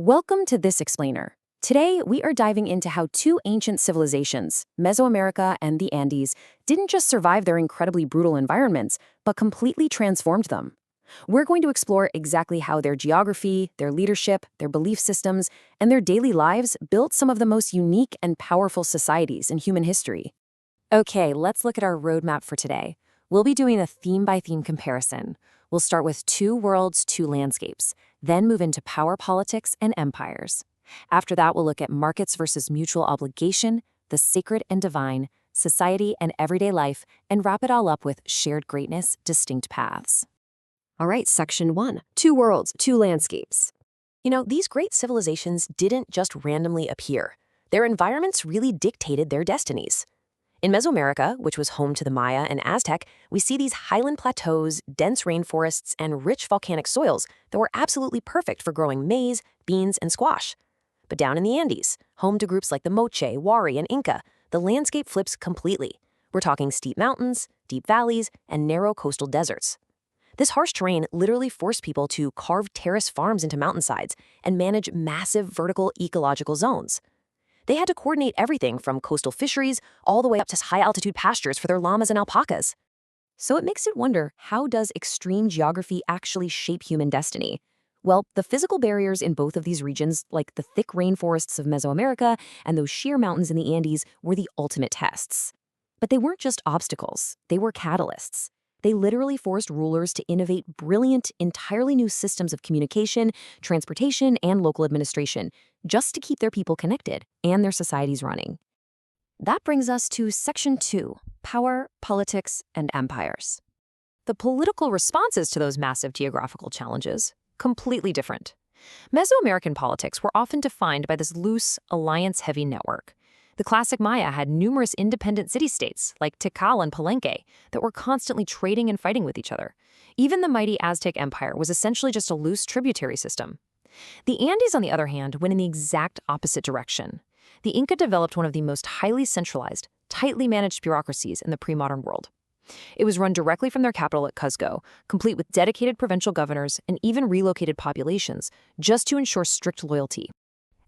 Welcome to This Explainer. Today, we are diving into how two ancient civilizations, Mesoamerica and the Andes, didn't just survive their incredibly brutal environments, but completely transformed them. We're going to explore exactly how their geography, their leadership, their belief systems, and their daily lives built some of the most unique and powerful societies in human history. Okay, let's look at our roadmap for today. We'll be doing a theme-by-theme comparison. We'll start with two worlds, two landscapes, then move into power politics and empires. After that, we'll look at markets versus mutual obligation, the sacred and divine, society and everyday life, and wrap it all up with shared greatness, distinct paths. All right, section 1, two worlds, two landscapes. These great civilizations didn't just randomly appear. Their environments really dictated their destinies. In Mesoamerica, which was home to the Maya and Aztec, we see these highland plateaus, dense rainforests, and rich volcanic soils that were absolutely perfect for growing maize, beans, and squash. But down in the Andes, home to groups like the Moche, Wari, and Inca, the landscape flips completely. We're talking steep mountains, deep valleys, and narrow coastal deserts. This harsh terrain literally forced people to carve terrace farms into mountainsides and manage massive vertical ecological zones. They had to coordinate everything from coastal fisheries all the way up to high-altitude pastures for their llamas and alpacas. So it makes it wonder, how does extreme geography actually shape human destiny? Well, the physical barriers in both of these regions, like the thick rainforests of Mesoamerica and those sheer mountains in the Andes, were the ultimate tests. But they weren't just obstacles, they were catalysts. They literally forced rulers to innovate brilliant, entirely new systems of communication, transportation, and local administration, just to keep their people connected and their societies running. That brings us to Section 2, Power, Politics, and Empires. The political responses to those massive geographical challenges, completely different. Mesoamerican politics were often defined by this loose, alliance-heavy network. The classic Maya had numerous independent city-states, like Tikal and Palenque, that were constantly trading and fighting with each other. Even the mighty Aztec Empire was essentially just a loose tributary system. The Andes, on the other hand, went in the exact opposite direction. The Inca developed one of the most highly centralized, tightly managed bureaucracies in the pre-modern world. It was run directly from their capital at Cuzco, complete with dedicated provincial governors and even relocated populations, just to ensure strict loyalty.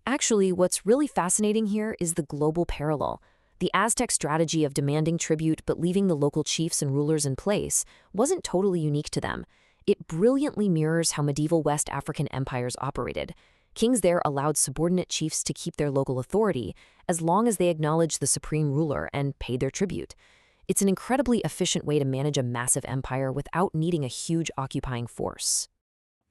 Actually, what's really fascinating here is the global parallel. The Aztec strategy of demanding tribute but leaving the local chiefs and rulers in place wasn't totally unique to them. It brilliantly mirrors how medieval West African empires operated. Kings there allowed subordinate chiefs to keep their local authority as long as they acknowledged the supreme ruler and paid their tribute. It's an incredibly efficient way to manage a massive empire without needing a huge occupying force.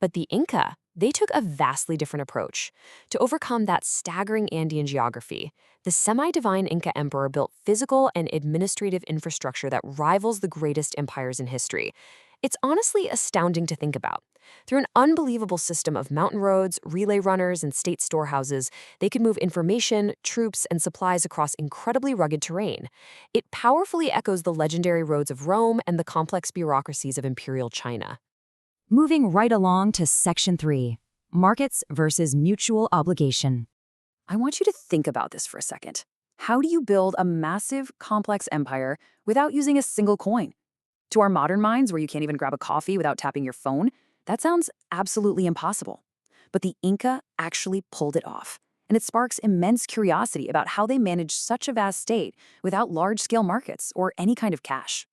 But the Inca, they took a vastly different approach. To overcome that staggering Andean geography, the semi-divine Inca emperor built physical and administrative infrastructure that rivals the greatest empires in history. It's honestly astounding to think about. Through an unbelievable system of mountain roads, relay runners, and state storehouses, they could move information, troops, and supplies across incredibly rugged terrain. It powerfully echoes the legendary roads of Rome and the complex bureaucracies of imperial China. Moving right along to Section 3, Markets versus Mutual Obligation. I want you to think about this for a second. How do you build a massive, complex empire without using a single coin? To our modern minds, where you can't even grab a coffee without tapping your phone, that sounds absolutely impossible. But the Inca actually pulled it off, and it sparks immense curiosity about how they managed such a vast state without large-scale markets or any kind of cash.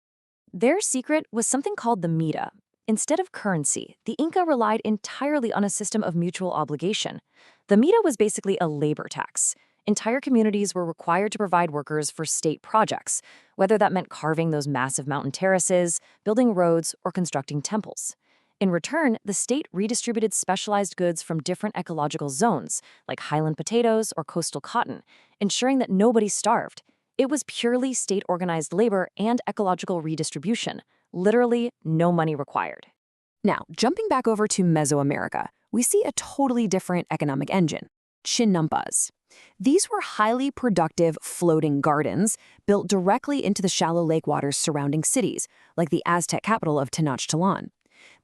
Their secret was something called the mita. Instead of currency, the Inca relied entirely on a system of mutual obligation. The mita was basically a labor tax. Entire communities were required to provide workers for state projects, whether that meant carving those massive mountain terraces, building roads, or constructing temples. In return, the state redistributed specialized goods from different ecological zones, like highland potatoes or coastal cotton, ensuring that nobody starved. It was purely state-organized labor and ecological redistribution. Literally, no money required. Now, jumping back over to Mesoamerica, we see a totally different economic engine, chinampas. These were highly productive floating gardens built directly into the shallow lake waters surrounding cities, like the Aztec capital of Tenochtitlan.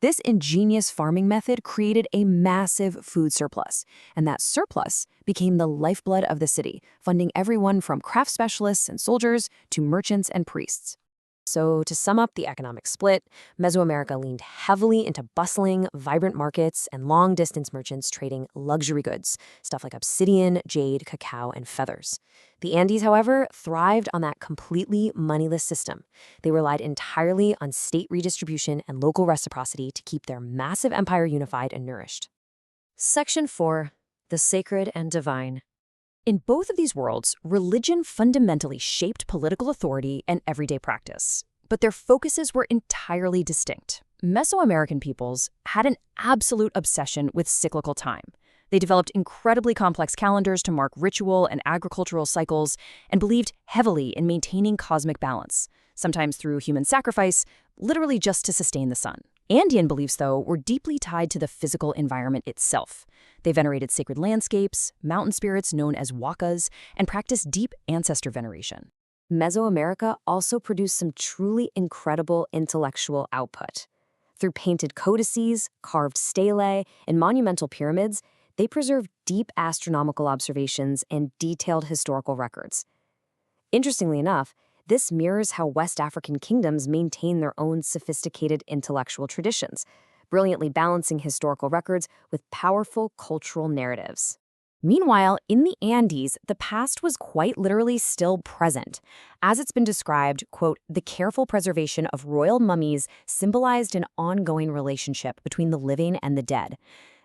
This ingenious farming method created a massive food surplus, and that surplus became the lifeblood of the city, funding everyone from craft specialists and soldiers to merchants and priests. So, to sum up the economic split, Mesoamerica leaned heavily into bustling, vibrant markets and long distance merchants trading luxury goods, stuff like obsidian, jade, cacao, and feathers. The Andes, however, thrived on that completely moneyless system. They relied entirely on state redistribution and local reciprocity to keep their massive empire unified and nourished. Section 4. The Sacred and Divine. In both of these worlds, religion fundamentally shaped political authority and everyday practice, but their focuses were entirely distinct. Mesoamerican peoples had an absolute obsession with cyclical time. They developed incredibly complex calendars to mark ritual and agricultural cycles and believed heavily in maintaining cosmic balance, sometimes through human sacrifice, literally just to sustain the sun. Andean beliefs, though, were deeply tied to the physical environment itself. They venerated sacred landscapes, mountain spirits known as wakas, and practiced deep ancestor veneration. Mesoamerica also produced some truly incredible intellectual output. Through painted codices, carved stelae, and monumental pyramids, they preserved deep astronomical observations and detailed historical records. Interestingly enough, this mirrors how West African kingdoms maintain their own sophisticated intellectual traditions, brilliantly balancing historical records with powerful cultural narratives. Meanwhile, in the Andes, the past was quite literally still present. As it's been described, quote, the careful preservation of royal mummies symbolized an ongoing relationship between the living and the dead.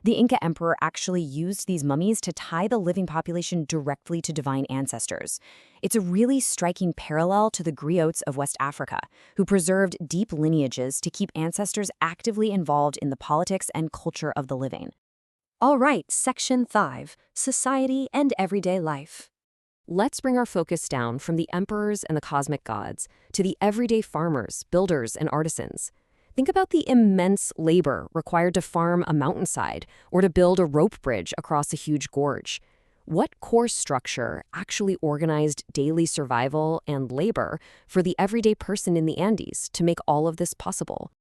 The Inca emperor actually used these mummies to tie the living population directly to divine ancestors. It's a really striking parallel to the griots of West Africa, who preserved deep lineages to keep ancestors actively involved in the politics and culture of the living. All right, Section 5, Society and Everyday Life. Let's bring our focus down from the emperors and the cosmic gods to the everyday farmers, builders, and artisans. Think about the immense labor required to farm a mountainside or to build a rope bridge across a huge gorge. What core structure actually organized daily survival and labor for the everyday person in the Andes to make all of this possible?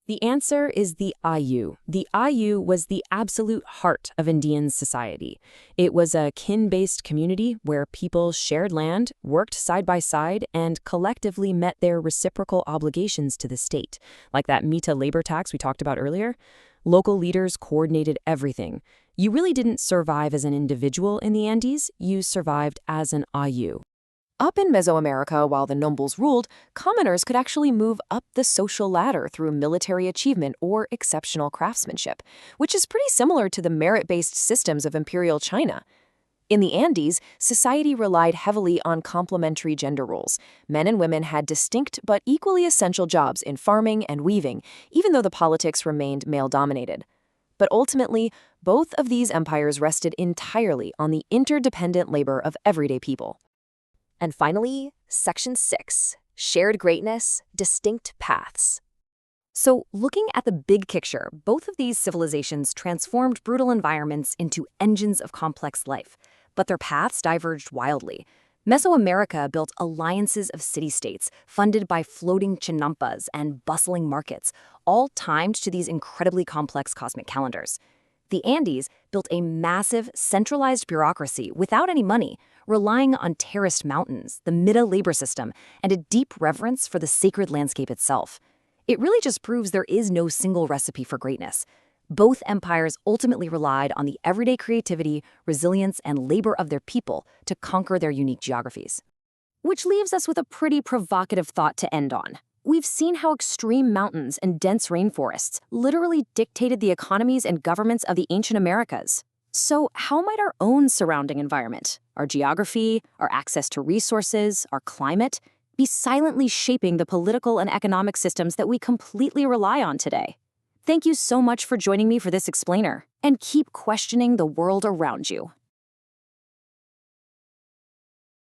The answer is the Ayu. The Ayu was the absolute heart of Andean society. It was a kin-based community where people shared land, worked side by side, and collectively met their reciprocal obligations to the state, like that mita labor tax we talked about earlier. Local leaders coordinated everything. You really didn't survive as an individual in the Andes, you survived as an Ayu. Up in Mesoamerica, while the nobles ruled, commoners could actually move up the social ladder through military achievement or exceptional craftsmanship, which is pretty similar to the merit-based systems of imperial China. In the Andes, society relied heavily on complementary gender roles. Men and women had distinct but equally essential jobs in farming and weaving, even though the politics remained male-dominated. But ultimately, both of these empires rested entirely on the interdependent labor of everyday people. And finally, Section 6, Shared Greatness, Distinct Paths. So, looking at the big picture, both of these civilizations transformed brutal environments into engines of complex life, but their paths diverged wildly. Mesoamerica built alliances of city-states funded by floating chinampas and bustling markets, all timed to these incredibly complex cosmic calendars. The Andes built a massive, centralized bureaucracy without any money, relying on terraced mountains, the mita labor system, and a deep reverence for the sacred landscape itself. It really just proves there is no single recipe for greatness. Both empires ultimately relied on the everyday creativity, resilience, and labor of their people to conquer their unique geographies. Which leaves us with a pretty provocative thought to end on. We've seen how extreme mountains and dense rainforests literally dictated the economies and governments of the ancient Americas. So how might our own surrounding environment, our geography, our access to resources, our climate, be silently shaping the political and economic systems that we completely rely on today? Thank you so much for joining me for this explainer, and keep questioning the world around you.